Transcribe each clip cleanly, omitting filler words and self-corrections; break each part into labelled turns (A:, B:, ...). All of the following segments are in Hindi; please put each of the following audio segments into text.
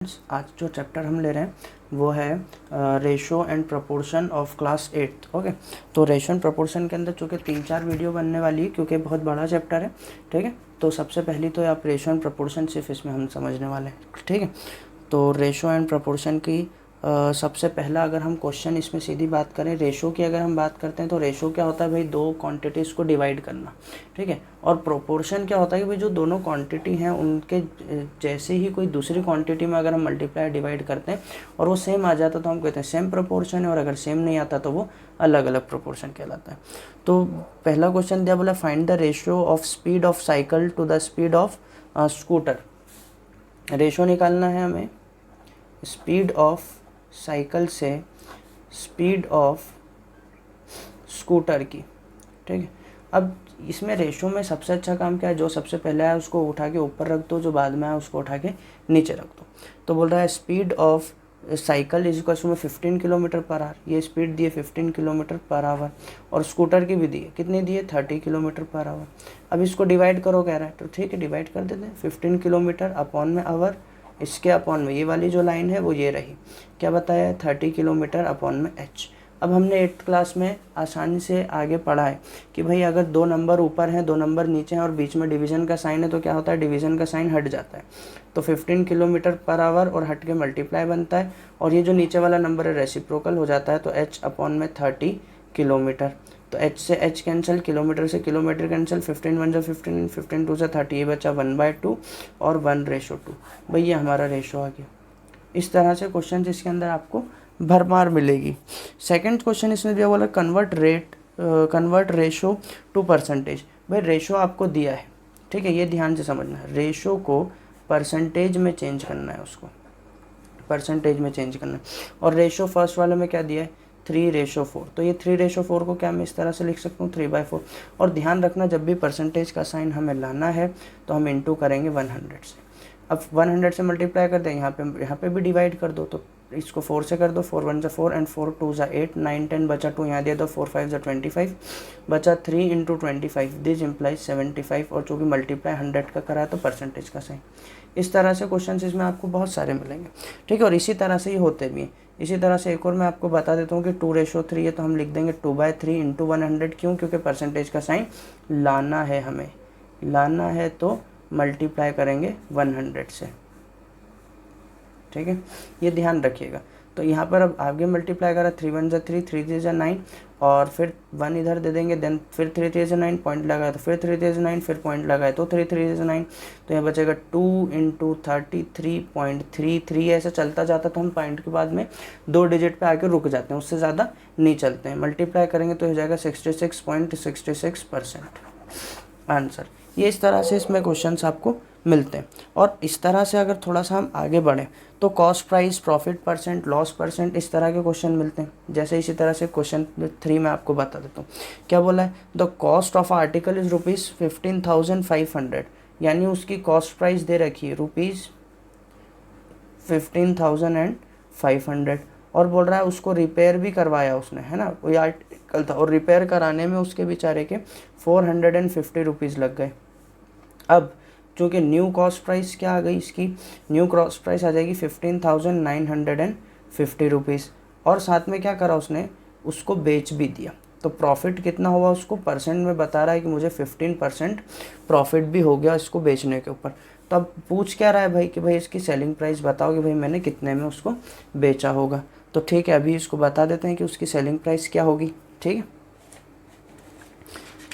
A: आज जो चैप्टर हम ले रहे हैं वो है ratio and proportion of class 8। Okay, तो रेशो एंड प्रोपोर्शन के अंदर चूँकि 3-4 वीडियो बनने वाली है क्योंकि बहुत बड़ा चैप्टर है। ठीक है, तो सबसे पहली तो आप रेशो एंड प्रोपोर्शन सिर्फ इसमें हम समझने वाले हैं। ठीक है, तो रेशो एंड प्रोपोर्शन की सबसे पहला अगर हम क्वेश्चन इसमें सीधी बात करें, रेशो की अगर हम बात करते हैं तो रेशो क्या होता है भाई, दो क्वांटिटीज़ को डिवाइड करना। ठीक है, और प्रोपोर्शन क्या होता है कि भाई जो दोनों क्वांटिटी हैं उनके जैसे ही कोई दूसरी क्वांटिटी में अगर हम मल्टीप्लाई डिवाइड करते हैं और वो सेम आ जाता तो हम कहते हैं सेम प्रोपोर्शन है, और अगर सेम नहीं आता तो वो अलग अलग प्रोपोर्शन कहलाता है। तो पहला क्वेश्चन दिया, बोला find the ratio of speed of cycle to the speed of scooter. Ratio निकालना है हमें स्पीड ऑफ साइकिल से स्पीड ऑफ स्कूटर की। ठीक है, अब इसमें रेशो में सबसे अच्छा काम क्या है, जो सबसे पहले है उसको उठा के ऊपर रख दो, जो बाद में है उसको उठा के नीचे रख दो। तो बोल रहा है speed of cycle is equal to 15 kilometre per hour. ये स्पीड दी है 15 किलोमीटर पर आवर, और स्कूटर की भी दी है, कितनी दी है 30 किलोमीटर पर आवर। अब इसको डिवाइड करो कह रहा है, तो ठीक है डिवाइड कर देते हैं। 15 किलोमीटर अपॉन में आवर, इसके अपॉन में ये वाली जो लाइन है वो ये रही, क्या बताया है 30 किलोमीटर अपॉन में एच। अब हमने 8th क्लास में आसानी से आगे पढ़ा है कि भाई अगर दो नंबर ऊपर हैं, दो नंबर नीचे हैं और बीच में डिवीज़न का साइन है तो क्या होता है, डिवीज़न का साइन हट जाता है। तो 15 किलोमीटर पर आवर और हट के मल्टीप्लाई बनता है, और ये जो नीचे वाला नंबर है रेसिप्रोकल हो जाता है, तो एच अपॉन में 30 किलोमीटर। तो एच से एच कैंसिल, किलोमीटर से किलोमीटर कैंसिल, 15 1 जा 15, 15 2 जा 30, ये बचा 1/2 और 1:2। भाई ये हमारा रेशो आ गया। इस तरह से क्वेश्चन इसके अंदर आपको भरमार मिलेगी। सेकंड क्वेश्चन इसमें दिया, बोला कन्वर्ट रेशो टू परसेंटेज। भाई रेशो आपको दिया है, ठीक है, ये ध्यान से समझना है, रेशो को परसेंटेज में चेंज करना है, उसको परसेंटेज में चेंज करना है। और रेशो फर्स्ट वाले में क्या दिया है 3:4। तो ये 3:4 को क्या मैं इस तरह से लिख सकता हूँ 3/4। और ध्यान रखना जब भी परसेंटेज का साइन हमें लाना है तो हम इंटू करेंगे 100 से। अब 100 से मल्टीप्लाई कर दें, यहाँ पे भी डिवाइड कर दो, तो इसको 4 से कर दो, 4 1 जा 4 एंड 4 2 जा 8, 9 10 बचा 2 यहाँ दिया दो, 4 5 जा 25 बचा 3 इंटू 25, दिस इम्प्लाइज 75। और जो भी मल्टीप्लाई 100 का करा है तो परसेंटेज का साइन। इस तरह से क्वेश्चन इसमें आपको बहुत सारे मिलेंगे। ठीक है, और इसी तरह से ही होते भी हैं। इसी तरह से एक और मैं आपको बता देता हूँ कि 2:3 है, तो हम लिख देंगे 2/3 इंटू 100। क्यों? क्योंकि परसेंटेज का साइन लाना है, हमें लाना है, तो मल्टीप्लाई करेंगे 100 से। ठीक है, ये ध्यान रखिएगा। तो यहाँ पर अब आगे मल्टीप्लाई करा, 3 1 जा 3, 3 3 जा 9, और फिर 1 इधर दे देंगे, देन फिर 3 3 जा 9, पॉइंट लगाया तो फिर 3 3 जा 9, फिर पॉइंट लगाए तो 3 3 जा 9। तो यहाँ बचेगा 2 इंटू 33.33। ऐसे चलता जाता, तो हम पॉइंट के बाद में 2 डिजिट पे आके रुक जाते हैं, उससे ज़्यादा नहीं चलते हैं। मल्टीप्लाई करेंगे तो हो जाएगा 66.66% आंसर। ये इस तरह से इसमें क्वेश्चंस आपको मिलते हैं। और इस तरह से अगर थोड़ा सा हम आगे बढ़ें तो cost price, profit percent, loss percent, इस तरह के क्वेश्चन मिलते हैं। जैसे इसी तरह से क्वेश्चन 3 में आपको बता देता हूँ, क्या बोला है, the cost of article is ₹15,500, यानी उसकी कॉस्ट प्राइस दे रखी है ₹15,500, और बोल रहा है उसको रिपेयर भी करवाया उसने, है ना, कोई आर्टिकल था और रिपेयर कराने में उसके बेचारे के ₹450 लग गए। अब चूँकि न्यू कॉस्ट प्राइस क्या आ गई, इसकी न्यू कॉस्ट प्राइस आ जाएगी ₹15,950, और साथ में क्या करा उसने, उसको बेच भी दिया। तो प्रॉफिट कितना हुआ उसको परसेंट में बता रहा है कि मुझे 15% प्रॉफिट भी हो गया इसको बेचने के ऊपर। तो अब पूछ क्या रहा है भाई कि भाई इसकी सेलिंग प्राइस बताओ कि भाई मैंने कितने में उसको बेचा होगा। तो ठीक है, अभी इसको बता देते हैं कि उसकी सेलिंग प्राइस क्या होगी। ठीक है,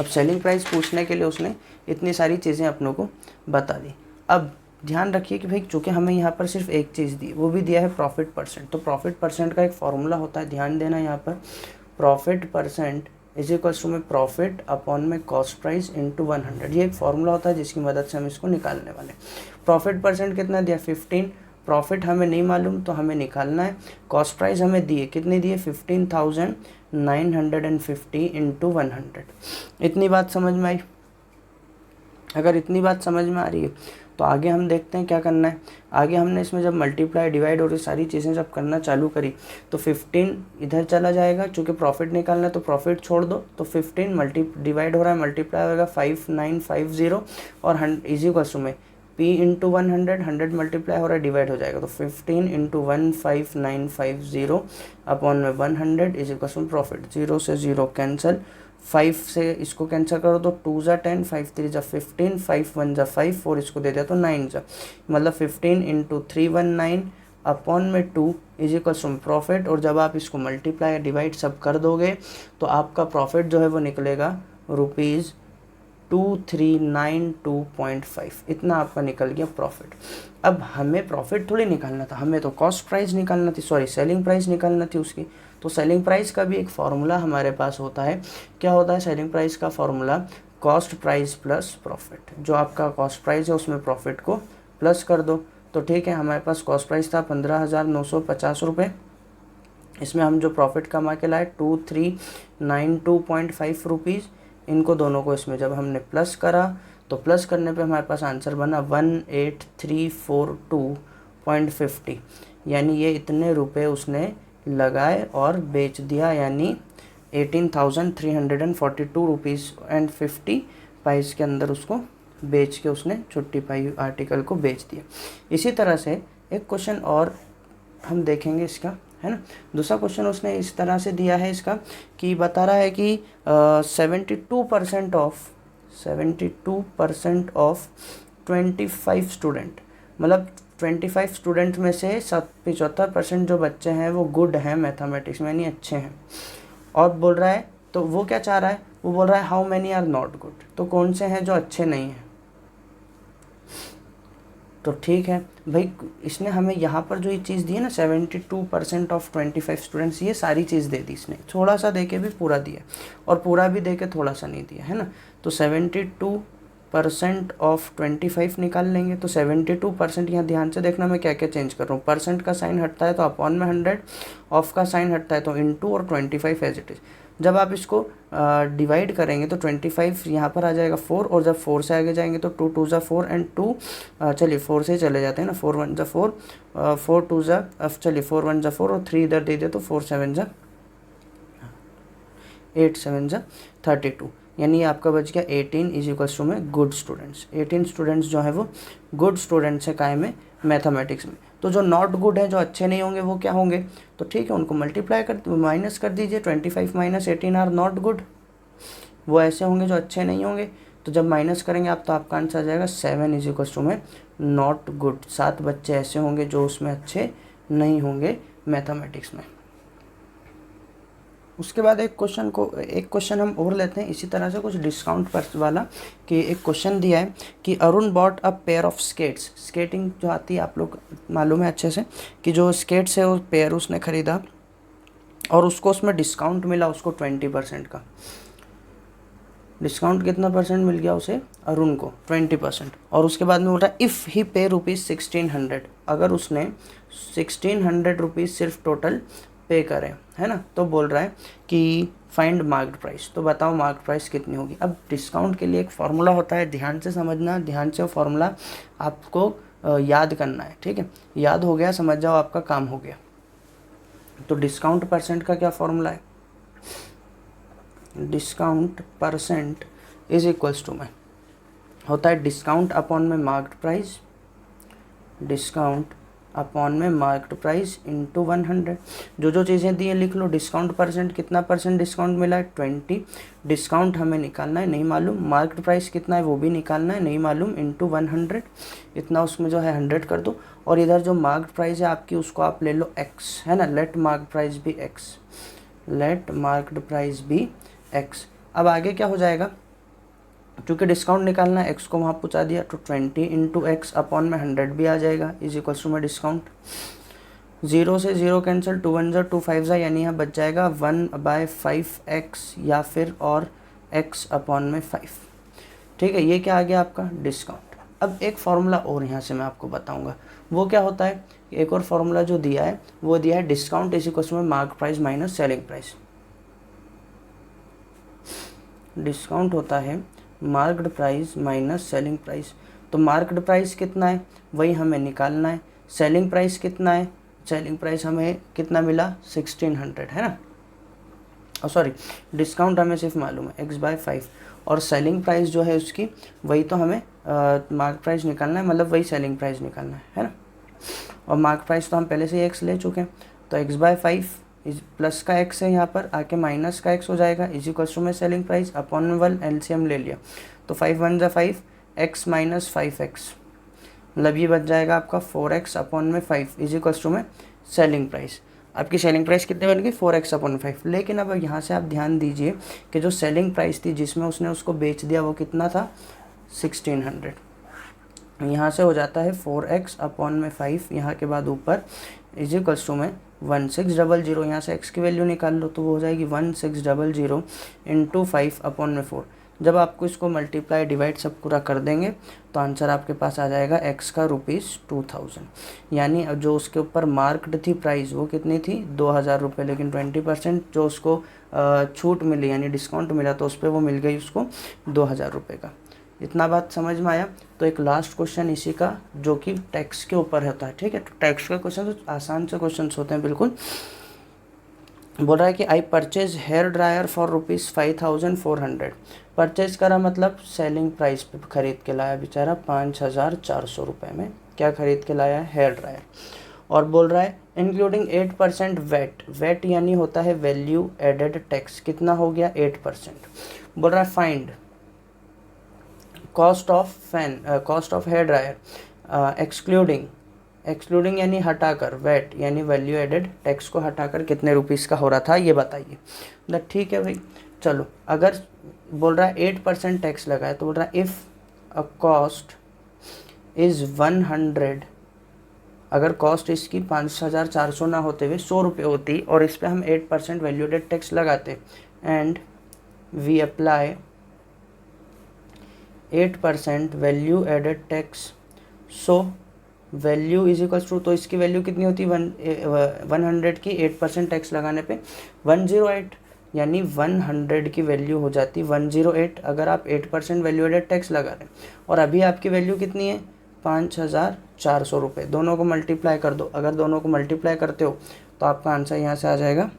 A: अब सेलिंग प्राइस पूछने के लिए उसने इतनी सारी चीज़ें अपनों को बता दी। अब ध्यान रखिए कि भाई चूँकि हमें यहाँ पर सिर्फ एक चीज़ दी, वो भी दिया है प्रॉफिट परसेंट। तो प्रॉफिट परसेंट का एक फॉर्मूला होता है, ध्यान देना यहाँ पर, profit percent is equals to में प्रॉफिट अपॉन में कॉस्ट प्राइस इंटू 100। ये एक फॉर्मूला होता है जिसकी मदद से हम इसको निकालने वाले। प्रॉफिट परसेंट कितना दिया 15, प्रॉफिट हमें नहीं मालूम तो हमें निकालना है। कॉस्ट प्राइस हमें दी है, कितनी दी है 15,950 इंटू 100। इतनी बात समझ में आई? अगर इतनी बात समझ में आ रही है तो आगे हम देखते हैं क्या करना है। आगे हमने इसमें जब मल्टीप्लाई, डिवाइड और ये सारी चीज़ें जब करना चालू करी तो 15 इधर चला जाएगा, चूँकि प्रॉफिट निकालना है तो प्रॉफिट छोड़ दो। तो 15 डिवाइड हो रहा है, मल्टीप्लाई होगा 5950, और इजी क्वेश्चन में P इंटू 100, 100 मल्टीप्लाई हो रहा है, डिवाइड हो जाएगा, तो 15 इंटू 15950 अपॉन में 100 इज इक्वल टू प्रॉफिट। 0 से 0 कैंसिल, 5 से इसको कैंसिल करो तो 2 ज़ा 10, 5 3 ज़ा 15, 5 1 ज़ा 5, 4 इसको दे दिया तो 9 ज़ा, मतलब 15 इंटू 319 अपॉन में 2 इज इक्वल टू प्रॉफिट। और जब आप इसको मल्टीप्लाई डिवाइड सब कर दोगे तो आपका प्रॉफिट जो है वो निकलेगा ₹2392.5, इतना आपका निकल गया प्रॉफिट। अब हमें प्रॉफिट थोड़ी निकालना था, हमें तो कॉस्ट प्राइस निकालना थी, सॉरी सेलिंग प्राइस निकालना थी उसकी। तो सेलिंग प्राइस का भी एक फार्मूला हमारे पास होता है। क्या होता है सेलिंग प्राइस का formula? Cost price plus profit. जो आपका कॉस्ट प्राइस है उसमें प्रॉफिट को प्लस कर दो। तो ठीक है, हमारे पास कॉस्ट प्राइस था 15,950 रुपये, इसमें हम जो प्रॉफिट कमा के लाए 2392.5 रुपीज़, इनको दोनों को इसमें जब हमने प्लस करा तो प्लस करने पे हमारे पास आंसर बना 18342.50, यानी ये इतने रुपए उसने लगाए और बेच दिया, यानी 18,342 रुपीज़ एंड 50 पैसे के अंदर उसको बेच के उसने छुट्टी पाई आर्टिकल को बेच दिया। इसी तरह से एक क्वेश्चन और हम देखेंगे इसका, है ना। दूसरा क्वेश्चन उसने इस तरह से दिया है इसका कि बता रहा है कि 72% ऑफ 25 स्टूडेंट, मतलब 25 स्टूडेंट में से 75% जो बच्चे हैं वो गुड हैं मैथमेटिक्स में, यानी अच्छे हैं। और बोल रहा है, तो वो क्या चाह रहा है, वो बोल रहा है how many are not good, तो कौन से हैं जो अच्छे नहीं हैं। तो ठीक है भाई, इसने हमें यहाँ पर जो ये चीज़ दी है ना 72% ऑफ 25 स्टूडेंट्स, ये सारी चीज़ दे दी इसने, थोड़ा सा दे के भी पूरा दिया और पूरा भी दे के थोड़ा सा नहीं दिया, है ना। तो 72% ऑफ 25 निकाल लेंगे। तो 72%, यहाँ ध्यान से देखना मैं क्या क्या चेंज कर रहा हूँ। परसेंट का साइन हटता है तो अपॉन में 100, ऑफ का साइन हटता है तो इनटू, और 25 एज इट इज़। जब आप इसको डिवाइड करेंगे तो 25 यहाँ पर आ जाएगा 4, और जब 4 से आगे जाएंगे तो 2 2 ज़ा 4 एंड 2, चलिए 4 से चले जाते हैं ना, 4 1 ज़ा 4, 4 2 ज़ा, चलिए 4 1 ज़ा 4 और 3 इधर दे दिया तो 4 7 ज़ा 8 7 ज़ा 32, यानी आपका बच गया 18 इज इक्वल्स टू में गुड स्टूडेंट्स। 18 स्टूडेंट्स जो है वो गुड स्टूडेंट्स है काय में, मैथमेटिक्स में। तो जो नॉट गुड है, जो अच्छे नहीं होंगे, वो क्या होंगे? तो ठीक है, उनको मल्टीप्लाई कर माइनस कर दीजिए, 25 माइनस 18 आर नॉट गुड, वो ऐसे होंगे जो अच्छे नहीं होंगे। तो जब माइनस करेंगे आप तो आपका आंसर आ जाएगा 7 इज इक्वल्स टू में नॉट गुड। 7 बच्चे ऐसे होंगे जो उसमें अच्छे नहीं होंगे मैथमेटिक्स में। उसके बाद एक क्वेश्चन हम और लेते हैं इसी तरह से कुछ डिस्काउंट पर वाला, कि एक क्वेश्चन दिया है कि Arun bought a pair of skates. Skating जो आती है आप लोग मालूम है अच्छे से, कि जो स्केट्स है वो पेयर उसने ख़रीदा और उसको उसमें डिस्काउंट मिला उसको 20% का। डिस्काउंट कितना परसेंट मिल गया उसे? अरुण को 20%। और उसके बाद में बोल रहा है इफ़ ही पे ₹1600, अगर उसने 1600 रुपीज़ सिर्फ टोटल पे करें, है ना, तो बोल रहा है कि फाइंड मार्क्ड प्राइस। तो बताओ मार्क्ड प्राइस कितनी होगी। अब डिस्काउंट के लिए एक फार्मूला होता है, ध्यान से समझना, ध्यान से वो फार्मूला आपको याद करना है, ठीक है। याद हो गया, समझ जाओ, आपका काम हो गया। तो डिस्काउंट परसेंट का क्या फार्मूला है? Discount percent is equals to में होता है डिस्काउंट अपॉन में मार्क्ड प्राइस, डिस्काउंट अपॉन में मार्क्ड प्राइस इंटू 100। जो चीज़ें दी हैं लिख लो। डिस्काउंट परसेंट, कितना परसेंट डिस्काउंट मिला है? 20। डिस्काउंट हमें निकालना है, नहीं मालूम। मार्क्ड प्राइस कितना है वो भी निकालना है, नहीं मालूम, इंटू 100, इतना उसमें जो है 100 कर दो। और इधर जो मार्क्ड प्राइस है आपकी उसको आप ले लो x, है ना। लेट मार्क्ड प्राइस भी x, लेट मार्क्ड प्राइस भी x। अब आगे क्या हो जाएगा? चूँकि डिस्काउंट निकालना है, x को वहाँ पहुँचा दिया तो 20 इंटू एक्स अपॉन में 100 भी आ जाएगा, इज इक्वल्स टू में डिस्काउंट। 0 से 0 कैंसिल, 2 1 2 5 यानी यहाँ बच जाएगा 1/5x या फिर और x अपॉन में 5। ठीक है, ये क्या आ गया आपका? डिस्काउंट। अब एक फार्मूला और यहाँ से मैं आपको बताऊँगा, वो क्या होता है। एक और फार्मूला जो दिया है वो दिया है डिस्काउंट इज इक्वल्स टू में mark price minus selling price. Discount होता है marked price minus selling price. तो मार्क्ड प्राइस कितना है वही हमें निकालना है। सेलिंग प्राइस कितना है? सेलिंग प्राइस हमें कितना मिला? 1600, है ना। और सॉरी, डिस्काउंट हमें सिर्फ मालूम है x/5, और सेलिंग प्राइस जो है उसकी वही तो हमें मार्क प्राइस निकालना है, मतलब वही सेलिंग प्राइस निकालना है ना। और मार्क प्राइस तो हम पहले से ही एक्स ले चुके हैं, तो एक्स बाय 5 इज प्लस का एक्स है, यहाँ पर आके माइनस का एक्स हो जाएगा, इज इक्वल टू में सेलिंग प्राइस अपॉन 1 एलसीएम ले लिया, तो 5 1 जा 5 एक्स माइनस 5x, मतलब ये बच जाएगा आपका 4x अपॉन में 5 इज इक्वल टू में सेलिंग प्राइस। आपकी सेलिंग प्राइस कितने बन गई 4x अपॉन 5। लेकिन अब यहाँ से आप ध्यान दीजिए कि जो सेलिंग प्राइस थी जिसमें उसने उसको बेच दिया वो कितना था 1600, यहाँ से हो जाता है 4x अपॉन में 5, यहाँ के बाद ऊपर इज इक्वल्स टू में 1600, यहाँ से x की वैल्यू निकाल लो तो वो हो जाएगी 1600 इंटू 5 अपॉन में 4। जब आपको इसको मल्टीप्लाई डिवाइड सब पूरा कर देंगे तो आंसर आपके पास आ जाएगा x का ₹2000, यानी अब जो उसके ऊपर मार्क्ड थी प्राइस वो कितनी थी 2000 रुपये, लेकिन 20% जो उसको छूट मिली यानी डिस्काउंट मिला तो उस पर वो मिल गई उसको 2000 रुपये का। इतना बात समझ में आया। तो एक लास्ट क्वेश्चन इसी का जो कि टैक्स के ऊपर होता है, ठीक है। तो टैक्स का क्वेश्चन तो आसान से क्वेश्चन होते हैं बिल्कुल। बोल रहा है कि I purchase hair dryer for ₹5400। Purchase करा मतलब सेलिंग प्राइस पे खरीद के लाया बेचारा 5400 रुपये में क्या खरीद के लाया है हेयर ड्रायर। और बोल रहा है इंक्लूडिंग 8% वेट, वेट यानी होता है वैल्यू एडेड टैक्स, कितना हो गया 8%। बोल रहा है find cost of hair dryer excluding यानी हटाकर, वेट यानी वैल्यू एडेड टैक्स को हटाकर कितने रुपीस का हो रहा था ये बताइए। मतलब ठीक है भाई, चलो अगर बोल रहा है 8% टैक्स लगा है तो बोल रहा है इफ़ अ कॉस्ट इज़ 100, अगर कॉस्ट इसकी 5400 ना होते हुए 100 रुपये होती और इस पर हम 8% वैल्यू एडेड टैक्स लगाते and we apply 8% value added tax, so value is equals to, तो इसकी वैल्यू कितनी होती 100 की 8% टैक्स लगाने पे 108, यानी 100 की वैल्यू हो जाती 108 अगर आप 8% वैल्यू एडेड टैक्स लगा रहे हैं। और अभी आपकी वैल्यू कितनी है 5400 रुपये। दोनों को मल्टीप्लाई कर दो, अगर दोनों को मल्टीप्लाई करते हो तो आपका आंसर यहाँ से आ जाएगा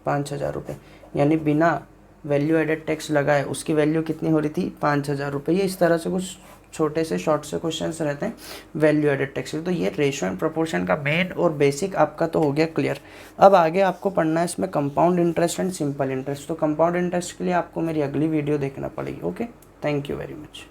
A: 5000 रुपये, यानी बिना वैल्यू एडेड टैक्स लगाए उसकी वैल्यू कितनी हो रही थी 5000 रुपये। ये इस तरह से कुछ छोटे से शॉर्ट से क्वेश्चंस रहते हैं वैल्यू एडेड टैक्स के। तो ये रेशियो एंड प्रोपोर्शन का मेन और बेसिक आपका तो हो गया क्लियर। अब आगे आपको पढ़ना है इसमें compound interest and simple interest. तो कंपाउंड इंटरेस्ट के लिए आपको मेरी अगली वीडियो देखना पड़ेगी। Okay, thank you very much.